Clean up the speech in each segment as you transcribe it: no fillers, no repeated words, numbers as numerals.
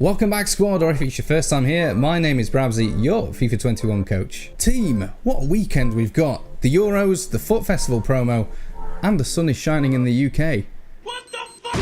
Welcome back, squad, or if it's your first time here, my name is Brabsy, your FIFA 21 coach. Team, what a weekend we've got. The Euros, the FUT Festival promo, and the sun is shining in the UK. What the fuck?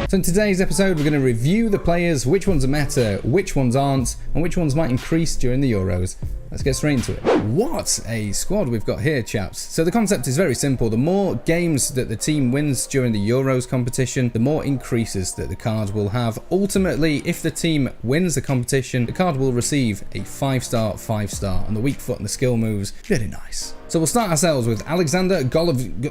So in today's episode, we're going to review the players, which ones are meta, which ones aren't, and which ones might increase during the Euros. Let's get straight into it. What a squad we've got here, chaps. So the concept is very simple. The more games that the team wins during the Euros competition, the more increases that the card will have. Ultimately, if the team wins the competition, the card will receive a 5-star, 5-star, and the weak foot and the skill moves. Very nice. So we'll start ourselves with Alexander Golovin.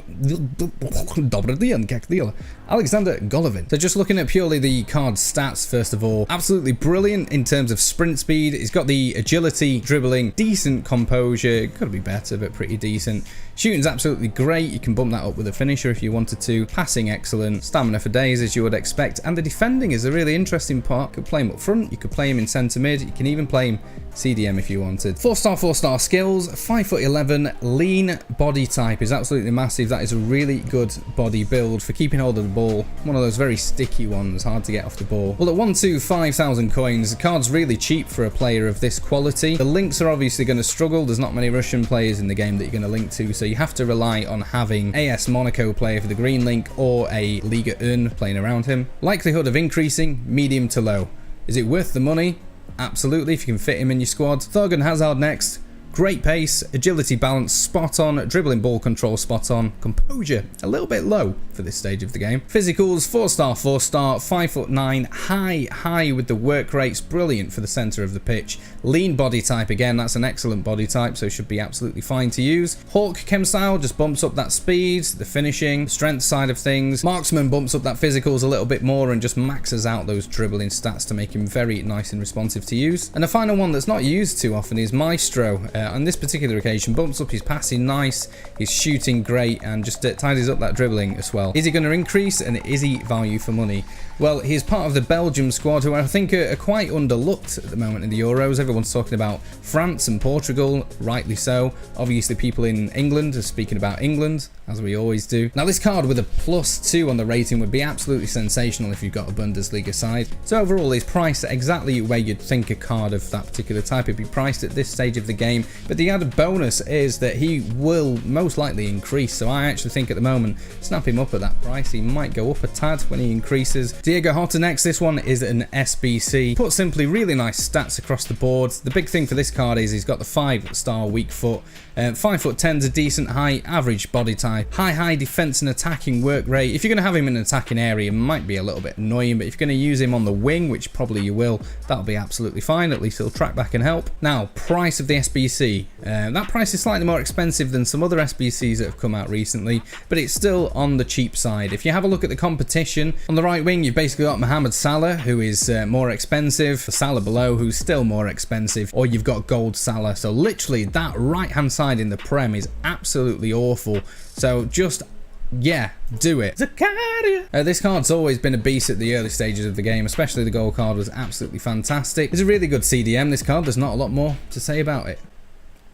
So just looking at purely the card stats, first of all, absolutely brilliant in terms of sprint speed. He's got the agility, dribbling, decent composure, could be better, but pretty decent. Shooting's absolutely great. You can bump that up with a finisher if you wanted to. Passing excellent. Stamina for days, as you would expect. And the defending is a really interesting part. You could play him up front. You could play him in centre mid. You can even play him CDM if you wanted. 4-star, 4-star skills. 5'11", lean body type is absolutely massive. That is a really good body build for keeping hold of the ball. One of those very sticky ones, hard to get off the ball. Well, at 125,000 coins, the card's really cheap for a player of this quality. The links are obviously going to struggle. There's not many Russian players in the game that you're going to link to, so you have to rely on having AS Monaco player for the green link or a Liga 1 playing around him. Likelihood of increasing, medium to low. Is it worth the money? Absolutely, if you can fit him in your squad. Golovin and Hazard next. Great pace, agility balance spot on, dribbling ball control spot on, composure a little bit low for this stage of the game. Physicals 4-star, 4-star, 5'9", high with the work rates, brilliant for the centre of the pitch. Lean body type again, that's an excellent body type, so should be absolutely fine to use. Hawk chem style just bumps up that speed, the finishing, the strength side of things. Marksman bumps up that physicals a little bit more and just maxes out those dribbling stats to make him very nice and responsive to use. And the final one that's not used too often is Maestro. On this particular occasion, bumps up his passing nice, his shooting great, and just tidies up that dribbling as well. Is he going to increase, and is he value for money? Well, he's part of the Belgium squad, who I think are quite underlooked at the moment in the Euros. Everyone's talking about France and Portugal, rightly so. Obviously, people in England are speaking about England, as we always do. Now, this card with a +2 on the rating would be absolutely sensational if you've got a Bundesliga side. So overall, he's priced exactly where you'd think a card of that particular type would be priced at this stage of the game. But the added bonus is that he will most likely increase. So I actually think at the moment, snap him up at that price. He might go up a tad when he increases. Diogo Jota next. This one is an SBC. Put simply, really nice stats across the board. The big thing for this card is he's got the 5-star weak foot. 5'10's a decent height, average body type, high defense and attacking work rate. If you're going to have him in an attacking area, it might be a little bit annoying, but if you're going to use him on the wing, which probably you will, that'll be absolutely fine. At least he'll track back and help. Now, price of the SBC. That price is slightly more expensive than some other SBCs that have come out recently, but it's still on the cheap side. If you have a look at the competition, on the right wing, you've basically got Mohamed Salah, who is more expensive, Salah below, who's still more expensive, or you've got Gold Salah. So literally, that right-hand side in the Prem is absolutely awful. So just, yeah, do it. This card's always been a beast at the early stages of the game, especially the gold card was absolutely fantastic. It's a really good CDM, this card. There's not a lot more to say about it,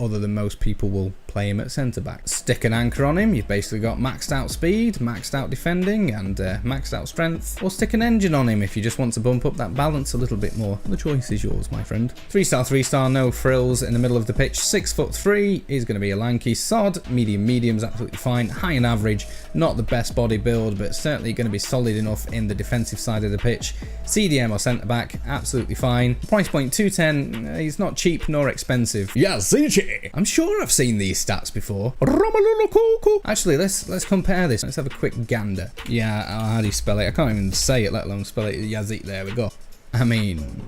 other than most people will play him at centre-back. Stick an anchor on him, you've basically got maxed out speed, maxed out defending, and maxed out strength. Or stick an engine on him if you just want to bump up that balance a little bit more. The choice is yours, my friend. 3-star, 3-star, no frills in the middle of the pitch. 6'3", is going to be a lanky sod. Medium's absolutely fine. High and average, not the best body build, but certainly going to be solid enough in the defensive side of the pitch. CDM or centre-back, absolutely fine. Price point 210, he's not cheap nor expensive. Yes, I'm sure I've seen these stats before. Actually, let's compare this. Let's have a quick gander. Yeah, how do you spell it? I can't even say it, let alone spell it. Yazit, there we go. I mean,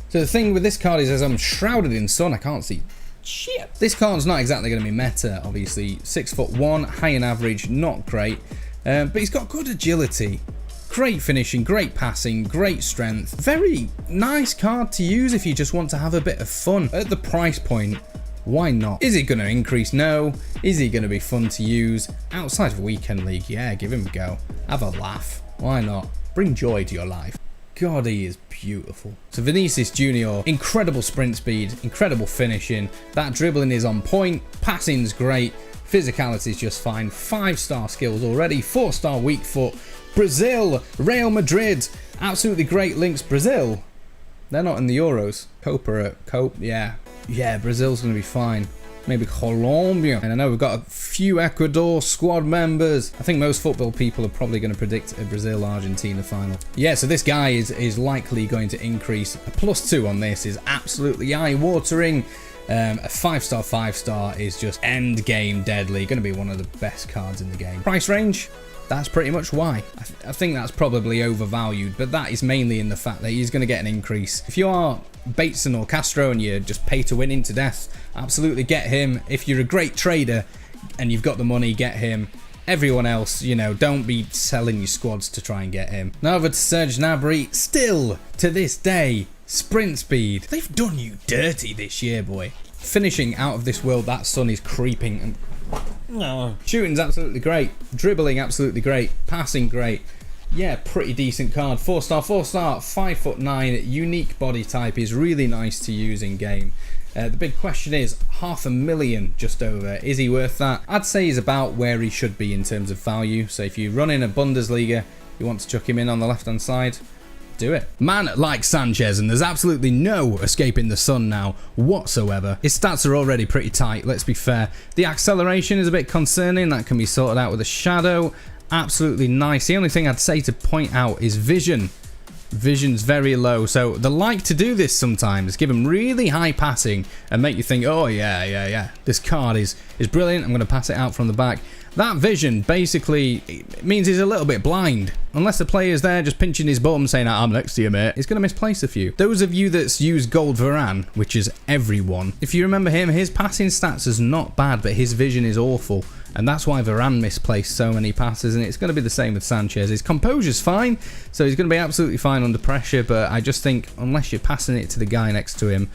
so the thing with this card is, as I'm shrouded in sun, I can't see shit. This card's not exactly going to be meta, obviously. 6'1", high and average, not great, but he's got good agility. Great finishing, great passing, great strength. Very nice card to use if you just want to have a bit of fun. At the price point, why not? Is it going to increase? No. Is he going to be fun to use? Outside of Weekend League, yeah, give him a go. Have a laugh. Why not? Bring joy to your life. God, he is beautiful. So Vinicius Junior, incredible sprint speed, incredible finishing. That dribbling is on point. Passing's great. Physicality is just fine. 5-star skills already. 4-star weak foot. Brazil, Real Madrid, absolutely great links. Brazil, they're not in the Euros. Yeah, Brazil's going to be fine. Maybe Colombia. And I know we've got a few Ecuador squad members. I think most football people are probably going to predict a Brazil-Argentina final. Yeah, so this guy is likely going to increase. A +2 on this is absolutely eye-watering. A 5-star, 5-star is just end game deadly. Going to be one of the best cards in the game. Price range? That's pretty much why. I think that's probably overvalued, but that is mainly in the fact that he's going to get an increase. If you are Bateson or Castro and you're just pay to win into death, absolutely get him. If you're a great trader and you've got the money, get him. Everyone else, you know, don't be selling your squads to try and get him. Now over to Serge Gnabry. Still, to this day, sprint speed. They've done you dirty this year, boy. Finishing out of this world, that sun is creeping. And no. Shooting's absolutely great. Dribbling absolutely great. Passing great. Yeah, pretty decent card. 4-star, 4-star, 5'9", unique body type is really nice to use in game. The big question is, $500,000 just over. Is he worth that? I'd say he's about where he should be in terms of value. So if you run in a Bundesliga, you want to chuck him in on the left-hand side, do it. Man like Sanchez, and there's absolutely no escaping the sun now whatsoever. His stats are already pretty tight, let's be fair. The acceleration is a bit concerning. That can be sorted out with a shadow. Absolutely nice. The only thing I'd say to point out is vision. Vision's very low, so they like to do this sometimes. Give him really high passing and make you think, oh yeah, this card is brilliant. I'm going to pass it out from the back. That vision basically means he's a little bit blind. Unless the player's there just pinching his bum saying, I'm next to you, mate, he's going to misplace a few. Those of you that's used Gold Varane, which is everyone, if you remember him, his passing stats is not bad, but his vision is awful. And that's why Varane misplaced so many passes, and it's going to be the same with Sanchez. His composure's fine, so he's going to be absolutely fine under pressure, but I just think unless you're passing it to the guy next to him,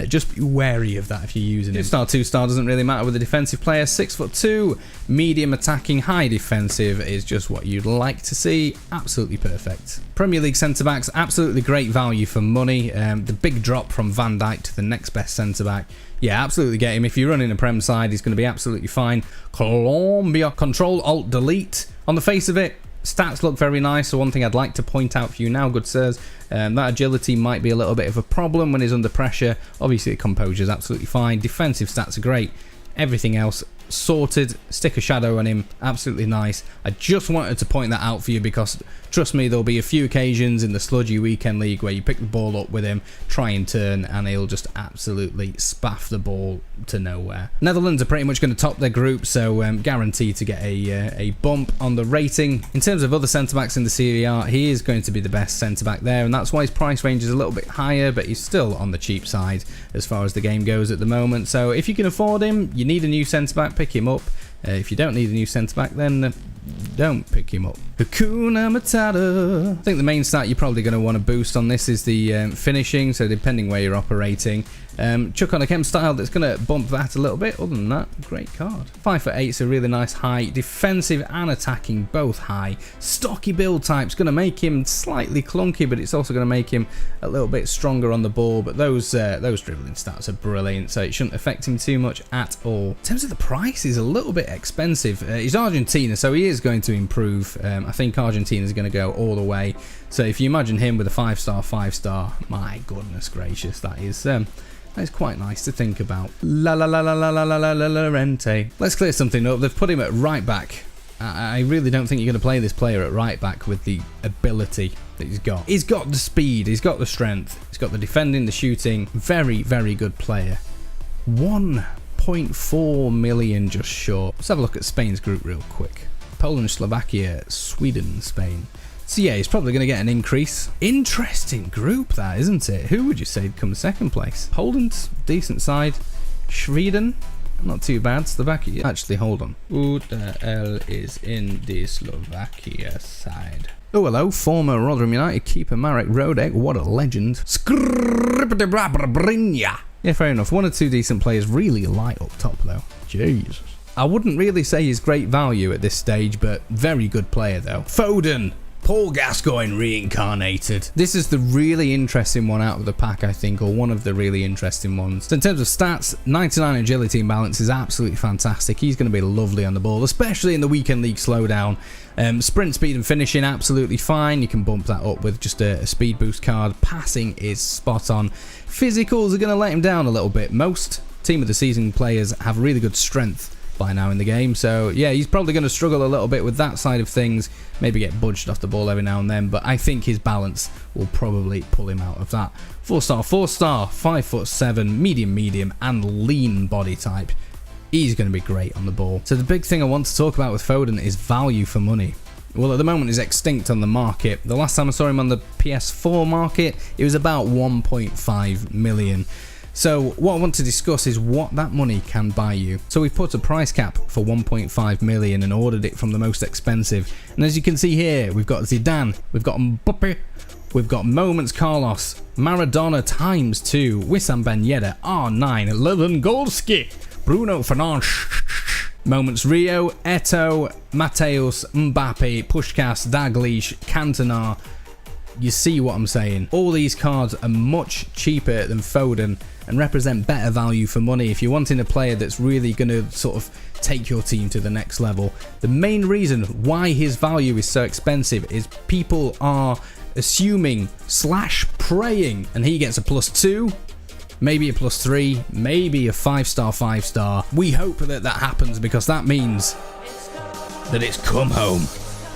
just be wary of that if you're using him. 2-star, 2-star doesn't really matter with a defensive player. 6'2", medium attacking, high defensive is just what you'd like to see. Absolutely perfect. Premier League centre-backs, absolutely great value for money. The big drop from Van Dijk to the next best centre-back. Yeah, absolutely get him. If you're running a Prem side, he's going to be absolutely fine. Colombia, Control, Alt, Delete. On the face of it, stats look very nice. So one thing I'd like to point out for you now, good sirs, that agility might be a little bit of a problem when he's under pressure. Obviously, the composure is absolutely fine. Defensive stats are great. Everything else sorted. Stick a shadow on him, absolutely nice. I just wanted to point that out for you because trust me, there'll be a few occasions in the sludgy weekend league where you pick the ball up with him, try and turn, and he'll just absolutely spaff the ball to nowhere. Netherlands are pretty much going to top their group, so guaranteed to get a bump on the rating. In terms of other centre-backs in the Serie A, he is going to be the best centre-back there, and that's why his price range is a little bit higher, but he's still on the cheap side as far as the game goes at the moment. So if you can afford him, you need a new centre-back, pick him up. If you don't need a new centre-back, then don't pick him up. Hakuna Matata. I think the main stat you're probably going to want to boost on this is the finishing, so depending where you're operating. Chuck on a chem style that's going to bump that a little bit. Other than that, great card. 5'8" is a really nice high. Defensive and attacking, both high. Stocky build type's going to make him slightly clunky, but it's also going to make him a little bit stronger on the ball. But those dribbling stats are brilliant, so it shouldn't affect him too much at all. In terms of the price, he's a little bit expensive. He's Argentina, so he is going to improve. I think Argentina's going to go all the way. So if you imagine him with a 5-star, 5-star, my goodness gracious, that is quite nice to think about. Llorente. Let's clear something up. They've put him at right back. I really don't think you're going to play this player at right back with the ability that he's got. He's got the speed, he's got the strength, he's got the defending, the shooting. Very, very good player. 1.4 million just short. Let's have a look at Spain's group real quick. Poland, Slovakia, Sweden, Spain. So yeah, he's probably going to get an increase. Interesting group that, isn't it? Who would you say would come second place? Poland, decent side. Sweden, not too bad. Slovakia. Actually, hold on. Who the hell is in the Slovakia side? Oh, hello, former Rotherham United keeper Marek Rodek. What a legend. Yeah, fair enough. 1 or 2 decent players really light up top, though. Jesus. I wouldn't really say he's great value at this stage, but very good player, though. Foden. Paul Gascoigne reincarnated. This is the really interesting one out of the pack, I think, or one of the really interesting ones. So in terms of stats, 99 agility and balance is absolutely fantastic. He's going to be lovely on the ball, especially in the weekend league slowdown. Sprint speed and finishing, absolutely fine. You can bump that up with just a speed boost card. Passing is spot on. Physicals are going to let him down a little bit. Most team of the season players have really good strength by now in the game, so yeah, he's probably going to struggle a little bit with that side of things, maybe get budged off the ball every now and then, but I think his balance will probably pull him out of that. 4-star, 4-star, 5'7", medium, and lean body type. He's going to be great on the ball. So the big thing I want to talk about with Foden is value for money. Well, at the moment he's extinct on the market. The last time I saw him on the PS4 market, it was about 1.5 million. So what I want to discuss is what that money can buy you. So we've put a price cap for 1.5 million and ordered it from the most expensive. And as you can see here, we've got Zidane, we've got Mbappe, we've got Moments Carlos, Maradona ×2, Wissam Ben Yedder, R9, Lewandowski, Bruno Fernandes, Moments Rio, Eto'o, Mateus, Mbappe, Puskás, Dalglish, Cantona. You see what I'm saying? All these cards are much cheaper than Foden and represent better value for money if you're wanting a player that's really going to sort of take your team to the next level. The main reason why his value is so expensive is people are assuming / praying, and he gets a +2, maybe a +3, maybe a 5-star, 5-star. We hope that that happens because that means that it's come home.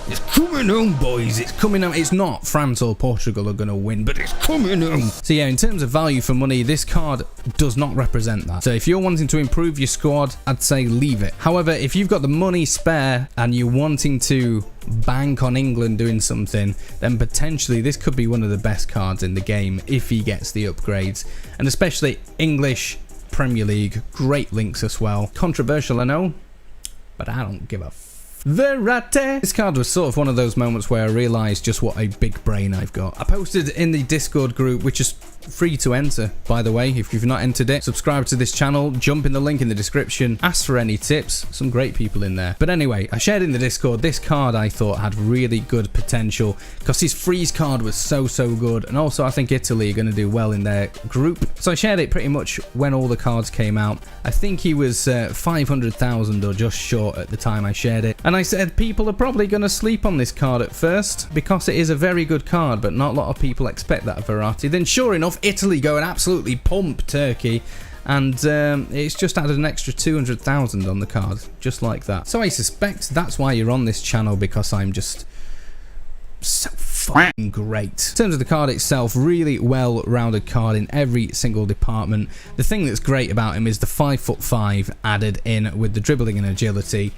It's coming home, boys. It's coming home. It's not France or Portugal are going to win, but it's coming home. So yeah, in terms of value for money, this card does not represent that. So if you're wanting to improve your squad, I'd say leave it. However, if you've got the money spare and you're wanting to bank on England doing something, then potentially this could be one of the best cards in the game if he gets the upgrades. And especially English Premier League, great links as well. Controversial, I know, but I don't give a Verratti. This card was sort of one of those moments where I realised just what a big brain I've got. I posted in the Discord group, which is free to enter, by the way. If you've not entered it, subscribe to this channel, jump in the link in the description, ask for any tips. Some great people in there. But anyway, I shared in the Discord this card I thought had really good potential because his freeze card was so good, and also I think Italy are going to do well in their group. So I shared it pretty much when all the cards came out. I think he was 500,000 or just short at the time I shared it. And I said people are probably going to sleep on this card at first because it is a very good card, but not a lot of people expect that of Verratti. Then sure enough, Italy go and absolutely pump Turkey, and it's just added an extra 200,000 on the card, just like that. So I suspect that's why you're on this channel, because I'm just so fucking great. In terms of the card itself, really well-rounded card in every single department. The thing that's great about him is the 5'5" added in with the dribbling and agility.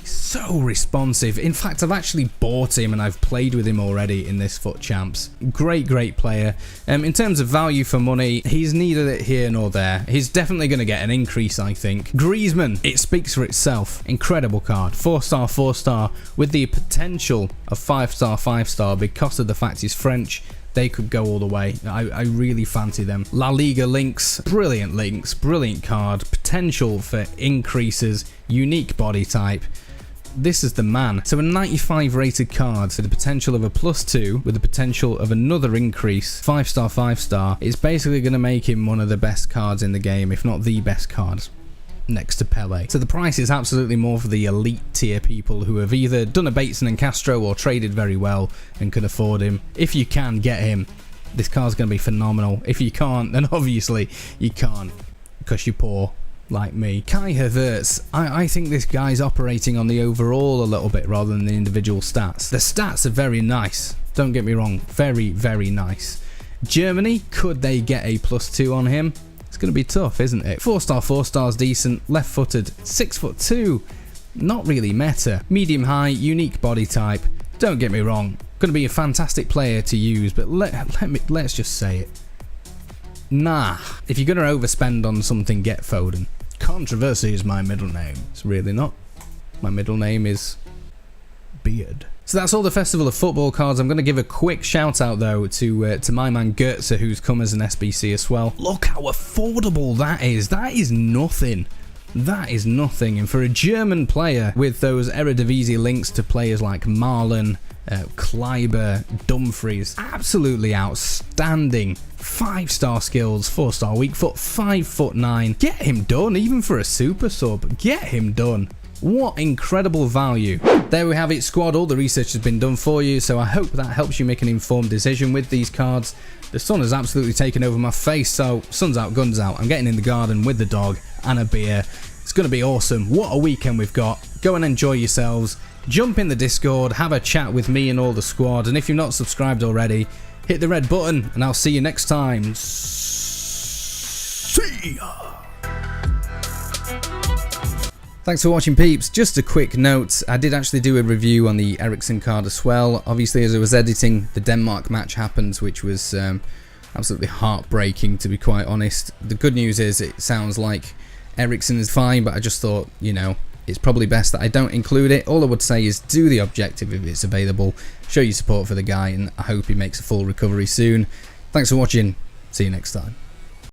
So responsive. In fact, I've actually bought him and I've played with him already in this FUT Champs. Great player. In terms of value for money, he's neither here nor there. He's definitely going to get an increase, I think. Griezmann, it speaks for itself. Incredible card. 4-star, 4-star, with the potential of 5-star, 5-star because of the fact he's French. They could go all the way. I really fancy them. La Liga links, brilliant card. Potential for increases, unique body type. This is the man. So a 95 rated card for the potential of a +2 with the potential of another increase, 5-star, 5-star. It's basically going to make him one of the best cards in the game, if not the best card, next to Pele. So the price is absolutely more for the elite tier people who have either done a Bateson and Castro or traded very well and can afford him. If you can get him, this card's going to be phenomenal. If you can't, then obviously you can't because you're poor. Like me. Kai Havertz, I think this guy's operating on the overall a little bit rather than the individual stats. The stats are very nice, don't get me wrong, very nice. Germany, could they get a +2 on him? It's going to be tough, isn't it? 4-star, 4-star's decent, left-footed, 6'2", not really meta. Medium high, unique body type, don't get me wrong, going to be a fantastic player to use, but let's just say it. Nah, if you're going to overspend on something, get Foden. Controversy is my middle name. It's really not. My middle name is Beard. So that's all the Festival of Football cards. I'm going to give a quick shout out though to my man Götze, who's come as an SBC as well. Look how affordable that is. That is nothing. That is nothing. And for a German player with those Eredivisie links to players like Marlon, Kleiber, Dumfries, absolutely outstanding. 5-star skills, 4-star weak foot, 5'9". Get him done, even for a super sub. Get him done. What incredible value. There we have it, squad. All the research has been done for you, so I hope that helps you make an informed decision with these cards. The sun has absolutely taken over my face, so sun's out, guns out. I'm getting in the garden with the dog and a beer. It's going to be awesome. What a weekend we've got. Go and enjoy yourselves. Jump in the Discord, have a chat with me and all the squad, and if you're not subscribed already, hit the red button, and I'll see you next time. See ya! Thanks for watching, peeps. Just a quick note, I did actually do a review on the ERIKSEN card as well. Obviously, as I was editing, the Denmark match happened, which was absolutely heartbreaking, to be quite honest. The good news is it sounds like ERIKSEN is fine, but I just thought, you know, it's probably best that I don't include it. All I would say is do the objective if it's available. Show your support for the guy, and I hope he makes a full recovery soon. Thanks for watching. See you next time.